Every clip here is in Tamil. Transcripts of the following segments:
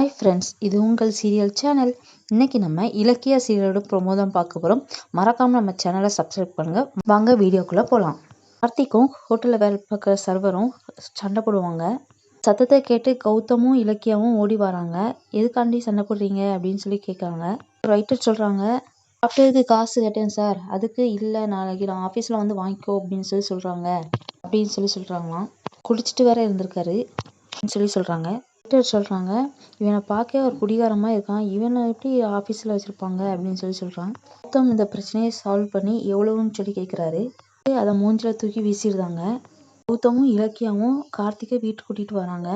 ஹாய் ஃப்ரெண்ட்ஸ், இது உங்கள் சீரியல் சேனல். இன்னைக்கு நம்ம இலக்கிய சீரியலோட ப்ரோமோ தான் பார்க்க போகிறோம். மறக்காமல் நம்ம சேனலை சப்ஸ்கிரைப் பண்ணுங்கள். வாங்க வீடியோக்குள்ளே போகலாம். கார்த்திக்கும் ஹோட்டலில் வேலை பார்க்குற சர்வரும் சண்டை போடுவாங்க. சத்தத்தை கேட்டு கௌதமும் இலக்கியாவும் ஓடி வராங்க. எதுக்காண்டி சண்டை போடுறீங்க அப்படின்னு சொல்லி கேட்குறாங்க. ரைட்டர் சொல்கிறாங்க, சாப்பிட்டதுக்கு காசு கேட்டேன் சார், அதுக்கு இல்லை நாளைக்கு நான் ஆஃபீஸில் வந்து வாங்கிக்கோ அப்படின்னு சொல்கிறாங்க. சொல்கிறாங்களாம். குடிச்சிட்டு வேற இருந்திருக்காரு அப்படின்னு சொல்கிறாங்க. சொல்கிறாங்க, இவனை பார்க்க ஒரு குடிகாரமாக இருக்கான், இவனை எப்படி ஆஃபீஸில் வச்சுருப்பாங்க அப்படின்னு சொல்கிறான். கௌதம் இந்த பிரச்சனையை சால்வ் பண்ணி எவ்வளவுன்னு சொல்லி கேட்குறாரு. அதை மூஞ்சில தூக்கி வீசிடுறாங்க. கௌதமும் இலக்கியாவும் கார்த்திகை வீட்டுக்கு கூட்டிகிட்டு வராங்க.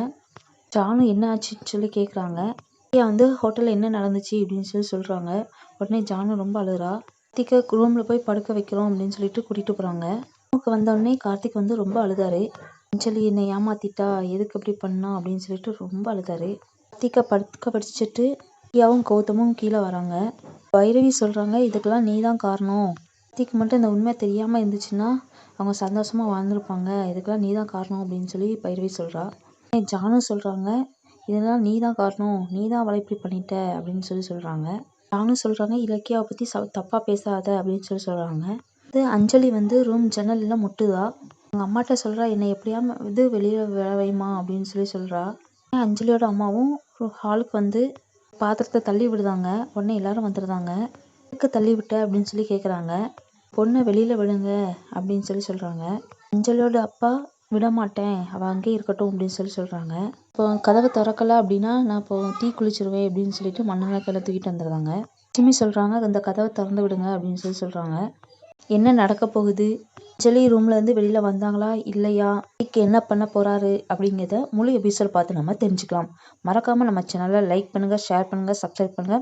ஜானு என்ன ஆச்சுன்னு சொல்லி கேட்குறாங்க. இலக்கியா வந்து ஹோட்டலில் என்ன நடந்துச்சு அப்படின்னு சொல்கிறாங்க. உடனே ஜானு ரொம்ப அழுறா. கார்த்திகை ரூமில் போய் படுக்க வைக்கிறோம் அப்படின்னு சொல்லிட்டு கூட்டிகிட்டு போகிறாங்க. ரூமுக்கு வந்தோடனே கார்த்திக் வந்து ரொம்ப அழுதாரு. அஞ்சலி என்னை ஏமாத்திட்டா, எதுக்கு இப்படி பண்ணா அப்படின்னு சொல்லிட்டு ரொம்ப அழுதாரு. கார்த்திகை படுக்க படிச்சுட்டு இலக்கியாவும் கௌதமும் கீழே வராங்க. பைரவி சொல்கிறாங்க, இதுக்கெல்லாம் நீ தான் காரணம். கார்த்திக் மட்டும் இந்த உண்மை தெரியாமல் இருந்துச்சுன்னா அவங்க சந்தோஷமாக வாழ்ந்துருப்பாங்க, இதுக்கெல்லாம் நீ தான் காரணம் அப்படின்னு சொல்லி பைரவி சொல்கிறா. ஜானு சொல்கிறாங்க, இதெல்லாம் நீ தான் காரணம், நீ தான் அவளை இப்படி பண்ணிட்ட அப்படின்னு சொல்கிறாங்க. ஜானு சொல்கிறாங்க, இலக்கியாவை பற்றி தப்பாக பேசாத அப்படின்னு சொல்கிறாங்க. அஞ்சலி வந்து ரூம் ஜன்னல் எல்லாம் முட்டுதா. அவங்க அம்மாட்ட சொல்கிறா, என்னை எப்படியாம வெளியில் வைமா அப்படின்னு சொல்கிறா. அஞ்சலியோட அம்மாவும் ஹாலுக்கு வந்து பாத்திரத்தை தள்ளி விடுதாங்க. உடனே எல்லாரும் வந்துடுதாங்க. எதுக்கு தள்ளி விட்ட அப்படின்னு சொல்லி கேட்குறாங்க. பொண்ணை வெளியில் விடுங்க அப்படின்னு சொல்கிறாங்க. அஞ்சலியோட அப்பா விட மாட்டேன், அவள் அங்கேயே இருக்கட்டும் அப்படின்னு சொல்கிறாங்க. இப்போ கதவை திறக்கல அப்படின்னா நான் இப்போ தீ குளிச்சிருவேன் அப்படின்னு சொல்லிட்டு மண்ணெண்ணெய் தூக்கிட்டு வந்துடுறாங்க. லட்சுமி சொல்கிறாங்க, அந்த கதவை திறந்து விடுங்க அப்படின்னு சொல்கிறாங்க. என்ன நடக்க போகுது, அஞ்சலி ரூம்ல இருந்து வெளியில வந்தாங்களா இல்லையா, என்ன பண்ண போறாரு அப்படிங்கிறத முழு எபிசோட் பார்த்து நம்ம தெரிஞ்சுக்கலாம். மறக்காம நம்ம சேனலை லைக் பண்ணுங்க, ஷேர் பண்ணுங்க, சப்ஸ்கிரைப் பண்ணுங்க,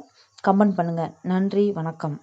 கமெண்ட் பண்ணுங்க. நன்றி, வணக்கம்.